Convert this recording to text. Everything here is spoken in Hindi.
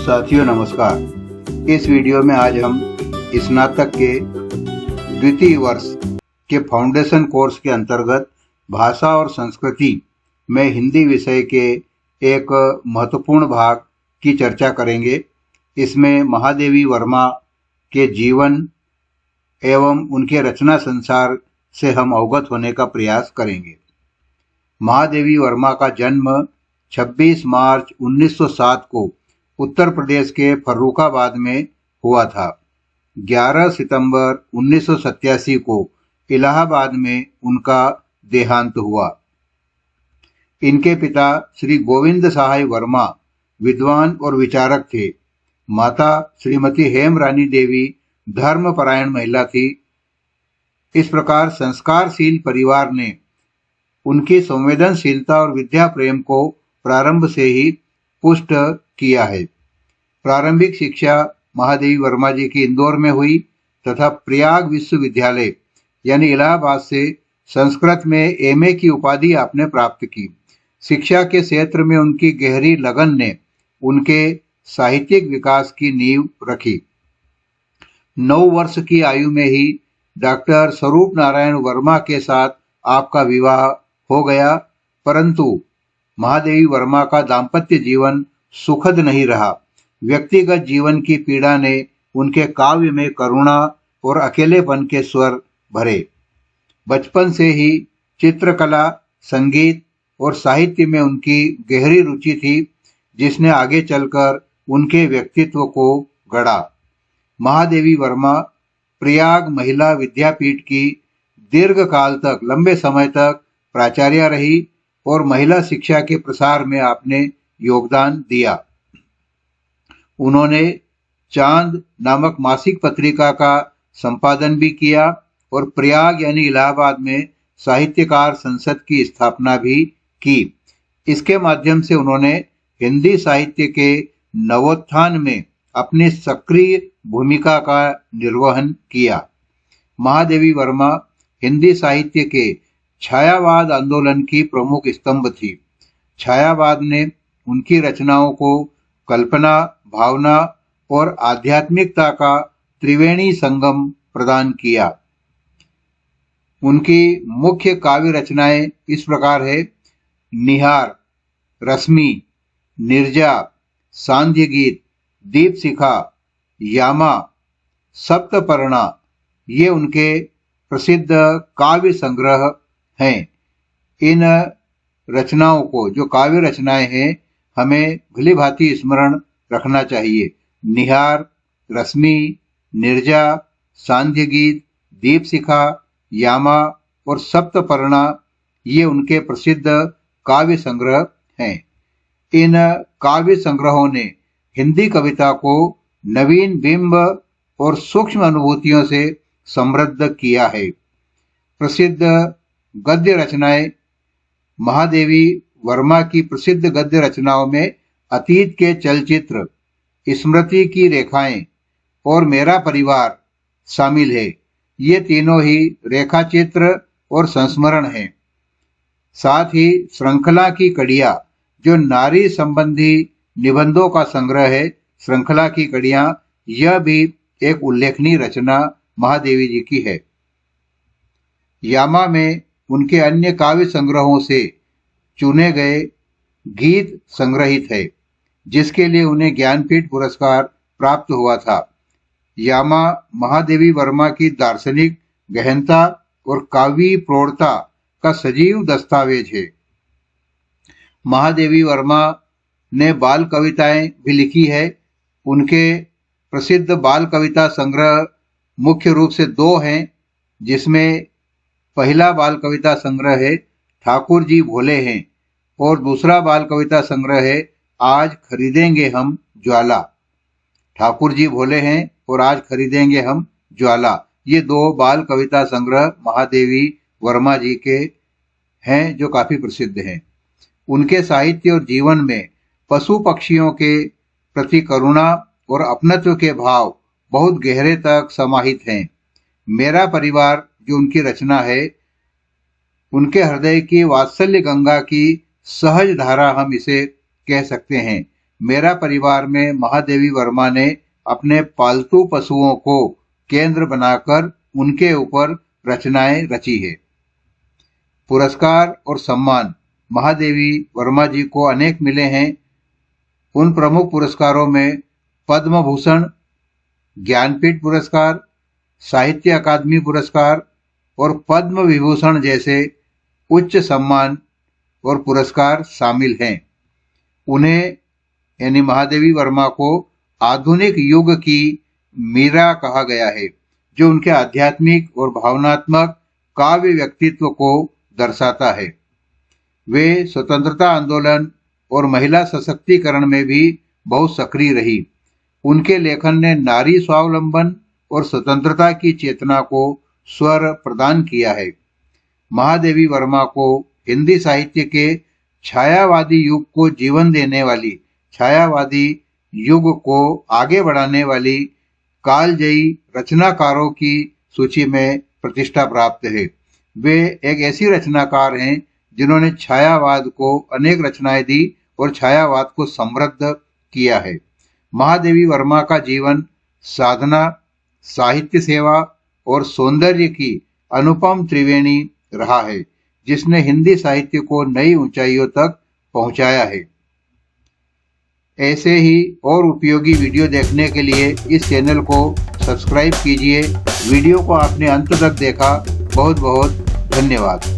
साथियों नमस्कार। इस वीडियो में आज हम स्नातक के द्वितीय वर्ष के फाउंडेशन कोर्स के अंतर्गत भाषा और संस्कृति में हिंदी विषय के एक महत्वपूर्ण भाग की चर्चा करेंगे। इसमें महादेवी वर्मा के जीवन एवं उनके रचना संसार से हम अवगत होने का प्रयास करेंगे। महादेवी वर्मा का जन्म 26 मार्च 1907 को उत्तर प्रदेश के फर्रुखाबाद में हुआ था। 11 सितंबर 1987 को इलाहाबाद में उनका देहांत हुआ। इनके पिता श्री गोविंद सहाय वर्मा विद्वान और विचारक थे। माता श्रीमती हेमरानी देवी धर्मपरायण महिला थी। इस प्रकार संस्कारशील परिवार ने उनकी संवेदनशीलता और विद्या प्रेम को प्रारंभ से ही पुष्ट किया है। प्रारंभिक शिक्षा महादेवी वर्मा जी की इंदौर में हुई तथा प्रयाग विश्वविद्यालय यानी इलाहाबाद से संस्कृत में एमए की उपाधि आपने प्राप्त की। शिक्षा के क्षेत्र में उनकी गहरी लगन ने उनके साहित्यिक विकास की नींव रखी। 9 वर्ष की आयु में ही डॉक्टर स्वरूप नारायण वर्मा के साथ आपका विवाह हो गया, परंतु महादेवी वर्मा का दाम्पत्य जीवन सुखद नहीं रहा। व्यक्तिगत जीवन की पीड़ा ने उनके काव्य में करुणा और अकेलेपन के स्वर भरे। बचपन से ही चित्रकला, संगीत और साहित्य में उनकी गहरी रुचि थी, जिसने आगे चलकर उनके व्यक्तित्व को गढ़ा। महादेवी वर्मा प्रयाग महिला विद्यापीठ की दीर्घकाल तक, लंबे समय तक प्राचार्य रही और महिला शिक्षा के प्रसार में आपने योगदान दिया। उन्होंने चांद नामक मासिक पत्रिका का संपादन भी किया और प्रयाग यानी इलाहाबाद में साहित्यकार संसद की स्थापना भी की। इसके माध्यम से उन्होंने हिंदी साहित्य के नवोत्थान में अपनी सक्रिय भूमिका का निर्वहन किया। महादेवी वर्मा हिंदी साहित्य के छायावाद आंदोलन की प्रमुख स्तंभ थी। छायावाद ने उनकी रचनाओं को कल्पना, भावना और आध्यात्मिकता का त्रिवेणी संगम प्रदान किया। उनकी मुख्य काव्य रचनाएं इस प्रकार है: निहार, रश्मि, निर्जा, सांध्य गीत, दीपशिखा, यामा, सप्तपर्णा, ये उनके प्रसिद्ध काव्य संग्रह हैं। इन रचनाओं को, जो काव्य रचनाएं हैं, हमें भली भांति स्मरण रखना चाहिए। निहार, रश्मि, निर्जा, सांध्य गीत, दीपशिखा, यामा और सप्तपर्णा, ये उनके प्रसिद्ध काव्य संग्रह हैं। इन काव्य संग्रहों ने हिंदी कविता को नवीन बिंब और सूक्ष्म अनुभूतियों से समृद्ध किया है। प्रसिद्ध गद्य रचनाएं: महादेवी वर्मा की प्रसिद्ध गद्य रचनाओं में अतीत के चलचित्र, स्मृति की रेखाएं और मेरा परिवार शामिल है। ये तीनों ही रेखाचित्र और संस्मरण हैं। साथ ही श्रृंखला की कड़ियां, जो नारी संबंधी निबंधों का संग्रह है, श्रृंखला की कड़ियां, यह भी एक उल्लेखनीय रचना महादेवी जी की है। यामा में उनके अन्य काव्य संग्रहों से चुने गए गीत संग्रहित है, जिसके लिए उन्हें ज्ञानपीठ पुरस्कार प्राप्त हुआ था। यामा महादेवी वर्मा की दार्शनिक गहनता और काव्यी प्रौढ़ता का सजीव दस्तावेज है। महादेवी वर्मा ने बाल कविताएं भी लिखी है। उनके प्रसिद्ध बाल कविता संग्रह मुख्य रूप से 2 हैं, जिसमें पहला बाल कविता संग्रह है ठाकुर जी भोले हैं और दूसरा बाल कविता संग्रह है आज खरीदेंगे हम ज्वाला। ठाकुर जी भोले हैं और आज खरीदेंगे हम ज्वाला, ये 2 बाल कविता संग्रह महादेवी वर्मा जी के हैं, जो काफी प्रसिद्ध हैं। उनके साहित्य और जीवन में पशु पक्षियों के प्रति करुणा और अपनत्व के भाव बहुत गहरे तक समाहित हैं। मेरा परिवार, जो उनकी रचना है, उनके हृदय की वात्सल्य गंगा की सहज धारा हम इसे कह सकते हैं। मेरा परिवार में महादेवी वर्मा ने अपने पालतू पशुओं को केंद्र बनाकर उनके ऊपर रचनाएं रची है। पुरस्कार और सम्मान महादेवी वर्मा जी को अनेक मिले हैं। उन प्रमुख पुरस्कारों में पद्म भूषण, ज्ञानपीठ पुरस्कार, साहित्य अकादमी पुरस्कार और पद्म विभूषण जैसे उच्च सम्मान और पुरस्कार शामिल हैं। उन्हें यानी महादेवी वर्मा को आधुनिक युग की मीरा कहा गया है, जो उनके आध्यात्मिक और भावनात्मक काव्य व्यक्तित्व को दर्शाता है। वे स्वतंत्रता आंदोलन और महिला सशक्तिकरण में भी बहुत सक्रिय रही। उनके लेखन ने नारी स्वावलंबन और स्वतंत्रता की चेतना को स्वर प्रदान किया है। महादेवी वर्मा को हिंदी साहित्य के छायावादी युग को जीवन देने वाली, छायावादी युग को आगे बढ़ाने वाली कालजयी रचनाकारों की सूची में प्रतिष्ठा प्राप्त है। वे एक ऐसी रचनाकार हैं जिन्होंने छायावाद को अनेक रचनाएं दी और छायावाद को समृद्ध किया है। महादेवी वर्मा का जीवन साधना, साहित्य सेवा और सौंदर्य की अनुपम त्रिवेणी रहा है, जिसने हिंदी साहित्य को नई ऊंचाइयों तक पहुंचाया है। ऐसे ही और उपयोगी वीडियो देखने के लिए इस चैनल को सब्सक्राइब कीजिए। वीडियो को आपने अंत तक देखा, बहुत बहुत धन्यवाद।